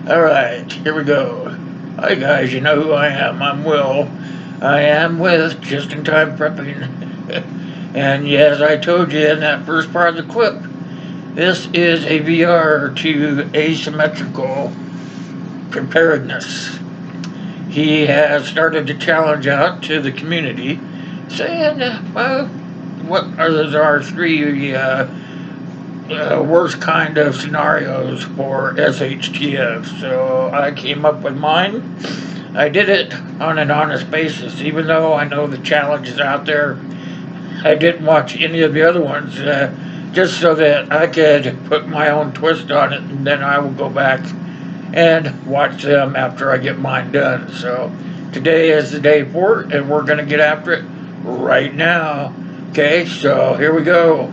Alright, here we go. Hi guys, you know who I am. I'm Will. I am with Just in Time Prepping. And yes, I told you in that first part of the clip, this is a VR to asymmetrical preparedness. He has started to challenge out to the community, saying, well, what are three worst kind of scenarios for SHTF. So I came up with mine. I did it on an honest basis, even though I know the challenges out there. I didn't watch any of the other ones just so that I could put my own twist on it, and then I will go back and watch them after I get mine done. So today is the day for it, and we're going to get after it right now. Okay, so here we go.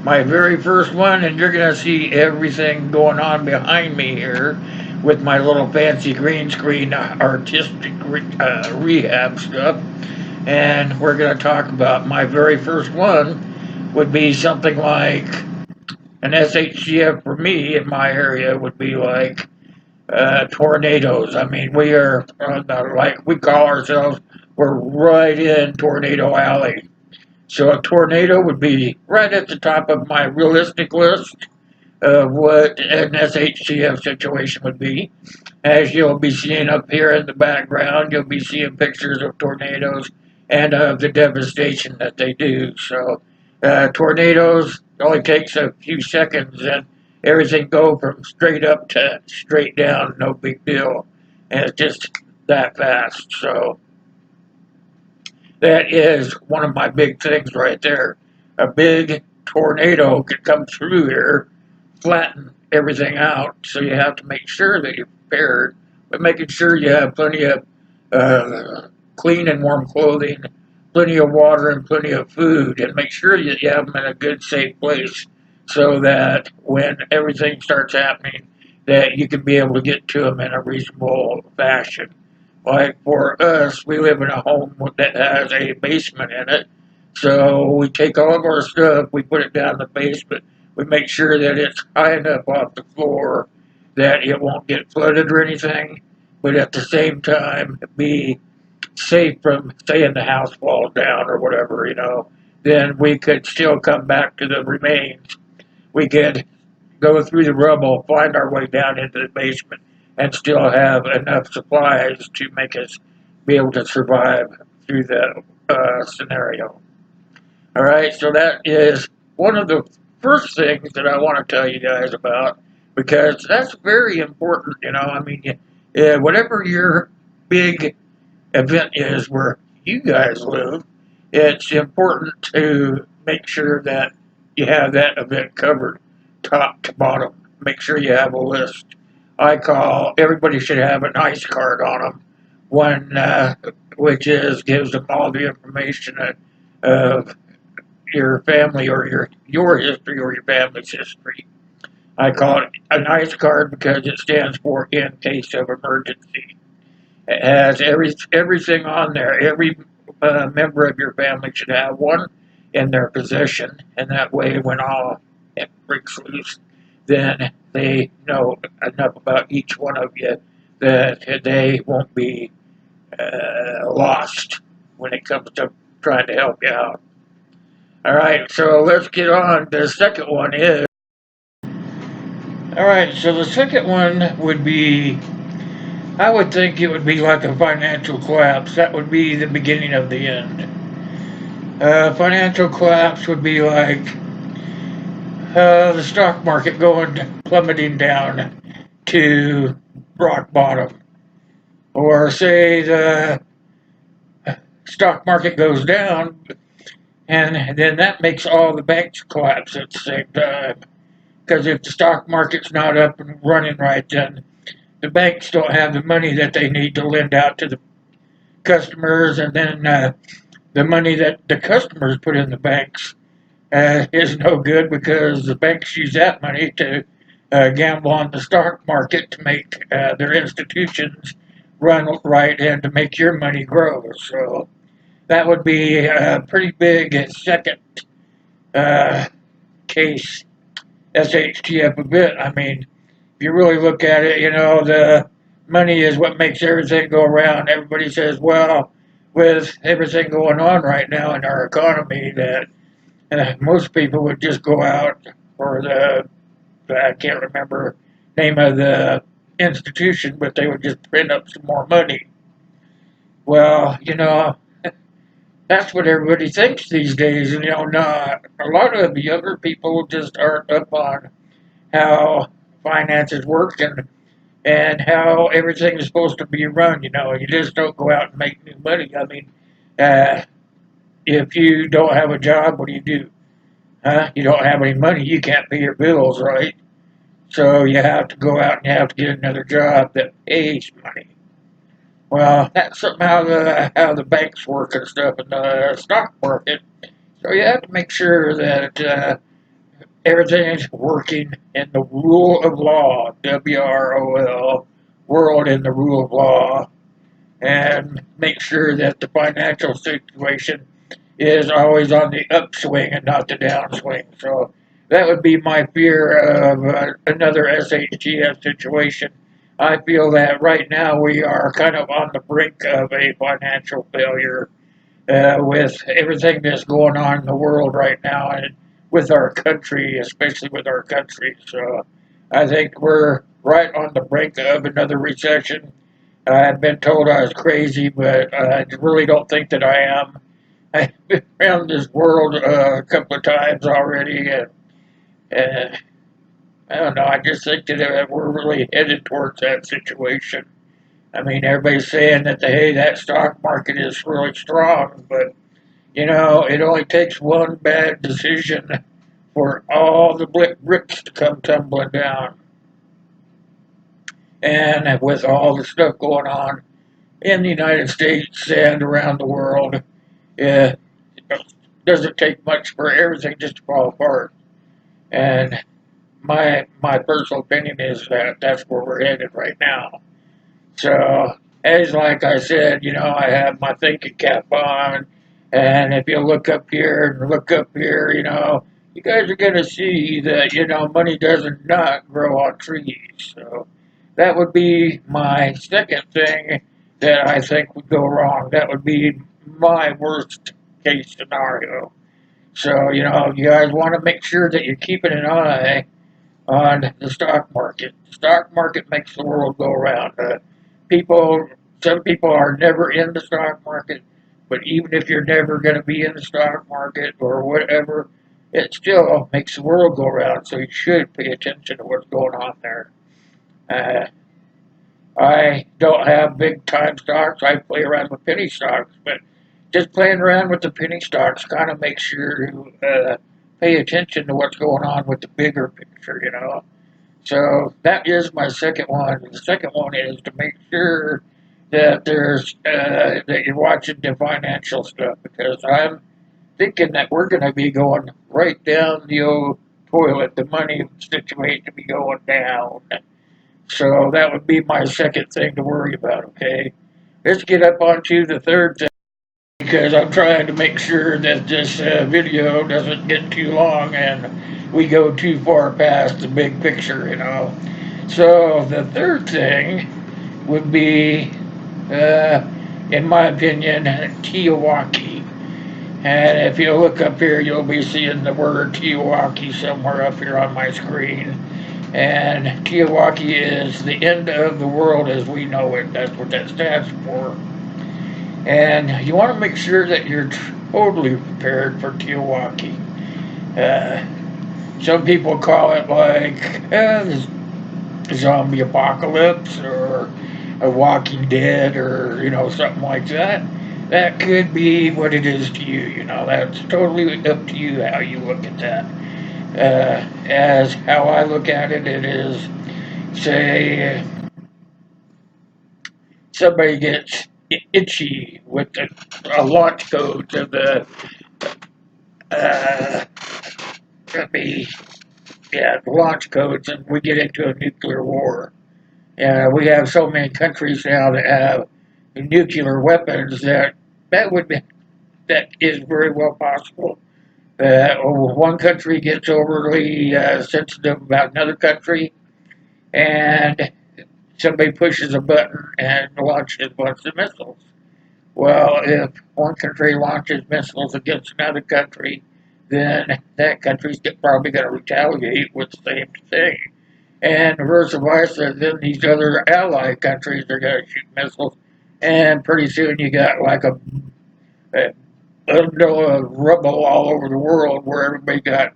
My very first one, and you're going to see everything going on behind me here with my little fancy green screen artistic rehab stuff. And we're going to talk about my very first one would be something like an SHTF for me in my area would be like tornadoes. I mean, we are like we call ourselves, we're right in Tornado Alley. So a tornado would be right at the top of my realistic list of what an SHTF situation would be. As you'll be seeing up here in the background, you'll be seeing pictures of tornadoes and of the devastation that they do. So tornadoes only takes a few seconds and everything go from straight up to straight down, no big deal. And it's just that fast. So that is one of my big things right there. A big tornado could come through here, flatten everything out, so you have to make sure that you're prepared, but making sure you have plenty of clean and warm clothing, plenty of water, and plenty of food, and make sure that you have them in a good, safe place so that when everything starts happening, that you can be able to get to them in a reasonable fashion. Like for us, we live in a home that has a basement in it. So we take all of our stuff, we put it down in the basement. We make sure that it's high enough off the floor that it won't get flooded or anything, but at the same time be safe from saying the house falls down or whatever, then we could still come back to the remains. We could go through the rubble, find our way down into the basement, and still have enough supplies to make us be able to survive through the scenario. All right, so that is one of the first things that I want to tell you guys about because that's very important. I mean, whatever your big event is where you guys live, it's important to make sure that you have that event covered top to bottom. Make sure you have a list. I call everybody should have an ice card on them, one which is gives them all the information of your family or your history or your family's history. I call it an ice card because it stands for in case of emergency. It has everything on there. Every member of your family should have one in their possession, and that way, when all it breaks loose, then they know enough about each one of you that they won't be lost when it comes to trying to help you out. All right, so let's get on. The second one is. All right, so the second one would be I would think it would be like a financial collapse. That would be the beginning of the end. Financial collapse would be like the stock market going plummeting down to rock bottom. Or say the stock market goes down and then that makes all the banks collapse at the same time. Because if the stock market's not up and running right, then the banks don't have the money that they need to lend out to the customers, and then the money that the customers put in the banks is no good because the banks use that money to gamble on the stock market to make their institutions run right and to make your money grow. So that would be a pretty big second uh, case SHTF event. I mean, if you really look at it, the money is what makes everything go around. Everybody says, well, with everything going on right now in our economy, that most people would just go out for I can't remember the name of the institution, but they would just print up some more money. Well, that's what everybody thinks these days, and not a lot of the younger people just aren't up on how finances work and how everything is supposed to be run. You just don't go out and make new money. I mean, uh, if you don't have a job, what do? Huh? You don't have any money, you can't pay your bills, right? So you have to go out and you have to get another job that pays money. Well, that's somehow how the banks work and stuff in the stock market. So you have to make sure that everything is working in the rule of law, WROL, world in the rule of law, and make sure that the financial situation is always on the upswing and not the downswing. So that would be my fear of another SHTF situation. I feel that right now we are kind of on the brink of a financial failure with everything that's going on in the world right now and with our country, especially with our country. So I think we're right on the brink of another recession. I've been told I was crazy, but I really don't think that I am. I've been around this world a couple of times already, and I don't know. I just think that we're really headed towards that situation. I mean, everybody's saying that hey, that stock market is really strong, but it only takes one bad decision for all the bricks to come tumbling down. And with all the stuff going on in the United States and around the world, it doesn't take much for everything just to fall apart. And my personal opinion is that that's where we're headed right now. So, as like I said, I have my thinking cap on, and if you look up here and look up here, you guys are going to see that, money doesn't not grow on trees. So, that would be my second thing that I think would go wrong. That would be my worst case scenario. So, you guys want to make sure that you're keeping an eye on the stock market. The stock market makes the world go around. People, some people are never in the stock market, but even if you're never going to be in the stock market or whatever, it still makes the world go around. So you should pay attention to what's going on there. Uh, I don't have big time stocks. I play around with penny stocks, but just playing around with the penny stocks kind of makes sure you pay attention to what's going on with the bigger picture. So that is my second one. The second one is to make sure that that you're watching the financial stuff because I'm thinking that we're going to be going right down the old toilet. The money situation to be going down. So that would be my second thing to worry about. Okay, let's get up onto the third thing because I'm trying to make sure that this video doesn't get too long and we go too far past the big picture. So the third thing would be, in my opinion, Tiawaki. And if you look up here, you'll be seeing the word Tiawaki somewhere up here on my screen. And Tiawaki is the end of the world as we know it. That's what that stands for. And you want to make sure that you're totally prepared for Tiawaki. Uh, some people call it like zombie apocalypse or a Walking Dead or something like that. That could be what it is to you. That's totally up to you how you look at that. As how I look at it, it is say somebody gets itchy with a launch code of the uh, be launch codes, and we get into a nuclear war. We have so many countries now that have nuclear weapons that is very well possible. One country gets overly sensitive about another country, and somebody pushes a button and launches a bunch of missiles. Well, if one country launches missiles against another country, then that country's probably going to retaliate with the same thing. And versa versa, then these other allied countries are going to shoot missiles, and pretty soon you got like a bundle of rubble all over the world where everybody got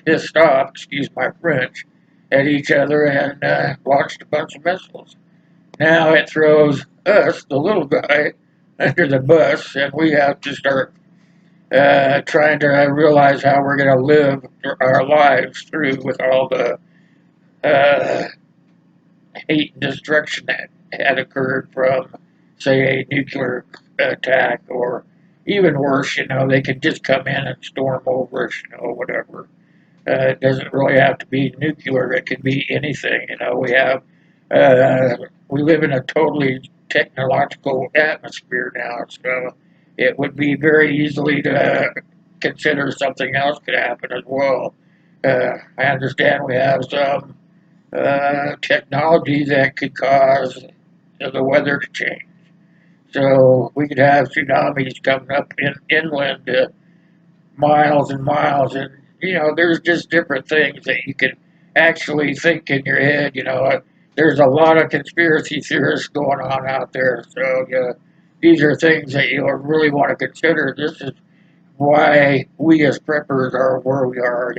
pissed off, excuse my French, at each other and launched a bunch of missiles. Now it throws us, the little guy, under the bus, and we have to start trying to realize how we're going to live our lives through with all the uh, hate and destruction that had occurred from, say, a nuclear attack, or even worse, they could just come in and storm over us, whatever. It doesn't really have to be nuclear. It can be anything. We live in a totally technological atmosphere now, so it would be very easily to consider something else could happen as well. I understand we have some technology that could cause the weather to change. So we could have tsunamis coming up inland miles and miles, and there's just different things that you can actually think in your head. There's a lot of conspiracy theorists going on out there, so these are things that you really want to consider. This is why we as preppers are where we are.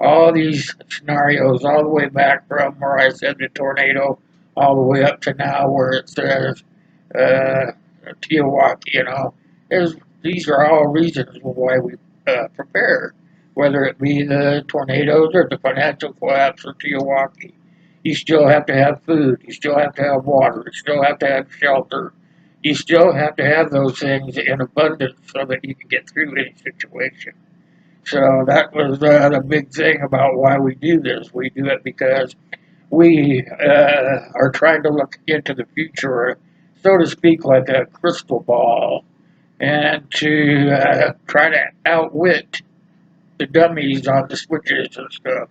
All these scenarios, all the way back from where I said the tornado, all the way up to now where it says uh, Tiahuanaco. There's these are all reasons why we prepare, whether it be the tornadoes or the financial collapse or Tiahuanaco. You still have to have food. You still have to have water. You still have to have shelter. You still have to have those things in abundance so that you can get through any situation. So that was the big thing about why we do this. We do it because we are trying to look into the future, so to speak, like a crystal ball, and to try to outwit the dummies on the switches and stuff.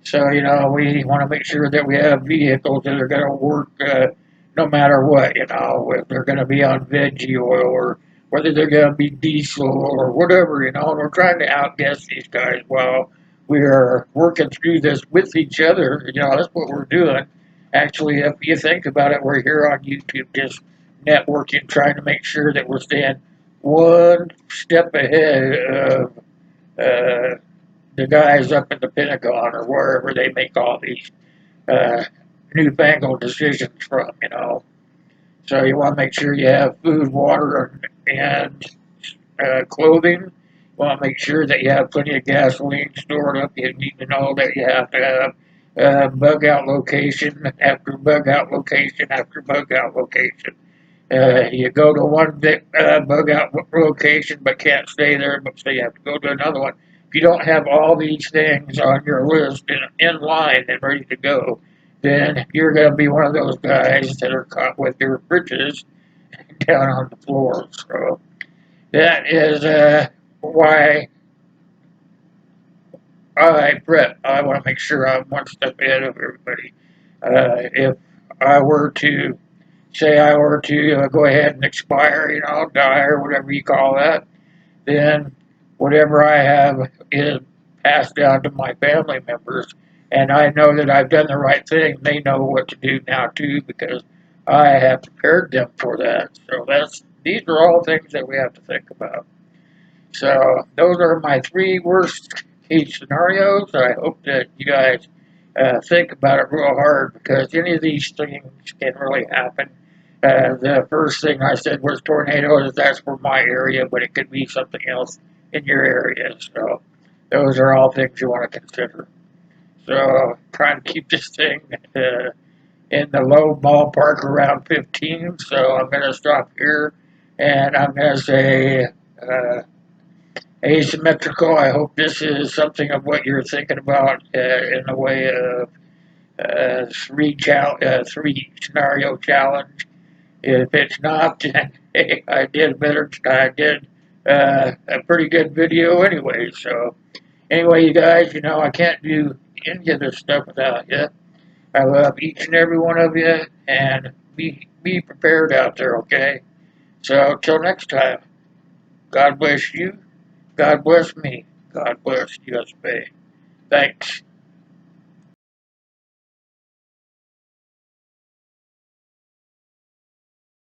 So, we want to make sure that we have vehicles that are going to work no matter what, if they're going to be on veggie oil or whether they're going to be diesel or whatever, and we're trying to outguess these guys while we are working through this with each other. That's what we're doing. Actually, if you think about it, we're here on YouTube just networking, trying to make sure that we're staying one step ahead of uh, the guys up in the Pentagon or wherever they make all these uh, newfangled decisions from. So you want to make sure you have food, water, and clothing. You want to make sure that you have plenty of gasoline stored up. You need to know that you have to have bug out location after bug out location after bug out location. You go to one bug out location but can't stay there, but so you have to go to another one. If you don't have all these things on your list in line and ready to go, then you're going to be one of those guys that are caught with their britches down on the floor. So that is why I prep. I want to make sure I'm one step ahead of everybody. If I were to say I were to go ahead and expire, die or whatever you call that, then whatever I have is passed down to my family members. And I know that I've done the right thing. They know what to do now too because I have prepared them for that. So these are all things that we have to think about. So those are my three worst case scenarios. I hope that you guys think about it real hard because any of these things can really happen. The first thing I said was tornadoes. That's for my area, but it could be something else in your area. So those are all things you want to consider. So trying to keep this thing in the low ballpark around 15. So I'm going to stop here and I'm going to say asymmetrical. I hope this is something of what you're thinking about in the way of three scenario challenge. If it's not, then hey, I did better. I did a pretty good video anyway. So anyway, you guys, I can't do any of this stuff without you. I love each and every one of you, and be prepared out there, okay? So till next time, God bless you, God bless me, God bless USA. Thanks.